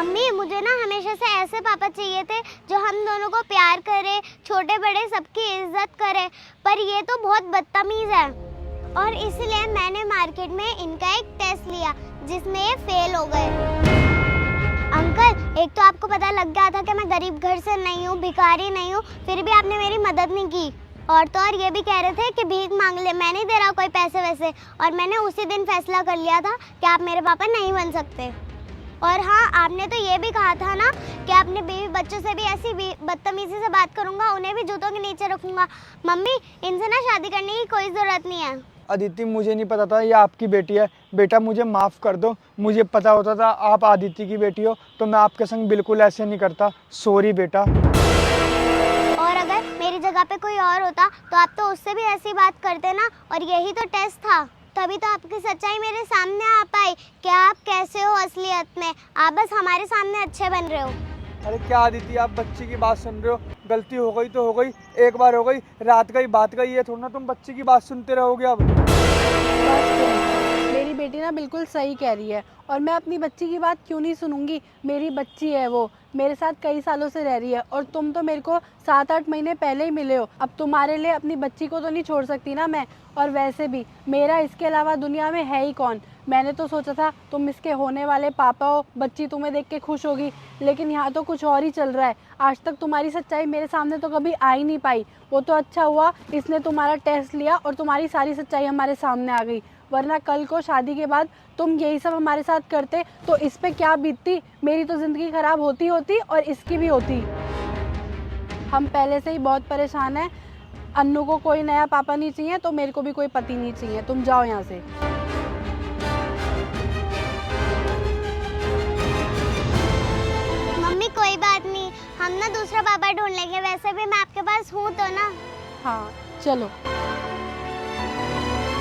Mummy मुझे ना हमेशा से ऐसे पापा चाहिए थे जो हम दोनों को प्यार करे, छोटे बड़े सबकी इज्जत करे, पर ये तो बहुत बदतमीज है। और इसलिए मैंने मार्केट में इनका एक टेस्ट लिया जिसमें ये फेल हो गए। अंकल, एक तो आपको पता लग गया था कि मैं गरीब घर से नहीं हूँ, भिखारी नहीं हूँ, फिर भी आपने मेरी मदद नहीं की। और तो और ये भी कह रहे थे कि भीख मांग ले, मैं नहीं दे रहा कोई पैसे वैसे। और मैंने उसी दिन फैसला कर लिया था कि आप मेरे पापा नहीं बन सकते। और हाँ, आपने तो ये भी कहा था ना कि अपने बीवी बच्चों से भी ऐसी बदतमीजी से बात करूंगा, उन्हें भी जूतों के नीचे रखूंगा। मम्मी, इनसे ना शादी करने की कोई ज़रूरत नहीं है। अदिति, मुझे नहीं पता था ये आपकी बेटी है। बेटा मुझे माफ़ कर दो, मुझे पता होता था आप आदिति की बेटी हो तो मैं आपके संग बिल्कुल ऐसे नहीं करता। सॉरी बेटा। और अगर मेरी जगह पे कोई और होता तो आप तो उससे भी ऐसी बात करते ना। और यही तो टेस्ट था, तभी तो आपकी सच्चाई मेरे सामने आ पाई कि आप कैसे हो असलियत में। आप बस हमारे सामने अच्छे बन रहे हो। अरे क्या आदिति, आप बच्ची की बात सुन रहे हो? गलती हो गई तो हो गई, एक बार हो गई, रात गई बात गई, ये थोड़ा ना तुम बच्ची की बात सुनते रहोगे अब। मेरी बेटी ना बिल्कुल सही कह रही है और मैं अपनी बच्ची की बात क्यों नहीं सुनूंगी। मेरी बच्ची है, वो मेरे साथ कई सालों से रह रही है और तुम तो मेरे को 7-8 महीने पहले ही मिले हो। अब तुम्हारे लिए अपनी बच्ची को तो नहीं छोड़ सकती ना मैं। और वैसे भी मेरा इसके अलावा दुनिया में है ही कौन। मैंने तो सोचा था तुम इसके होने वाले पापा हो, बच्ची तुम्हें देख के खुश होगी, लेकिन यहाँ तो कुछ और ही चल रहा है। आज तक तुम्हारी सच्चाई मेरे सामने तो कभी आ ही नहीं पाई। वो तो अच्छा हुआ इसने तुम्हारा टेस्ट लिया और तुम्हारी सारी सच्चाई हमारे सामने आ गई, वरना कल को शादी के बाद तुम यही सब हमारे साथ करते तो इस पे क्या बीतती। मेरी तो ज़िंदगी ख़राब होती होती और इसकी भी होती। हम पहले से ही बहुत परेशान हैं। अन्नू को कोई नया पापा नहीं चाहिए तो मेरे को भी कोई पति नहीं चाहिए। तुम जाओ यहाँ से। मम्मी कोई बात नहीं, हम ना दूसरा पापा ढूंढ लेंगे। वैसे भी मैं आपके पास हूँ तो ना। हाँ चलो।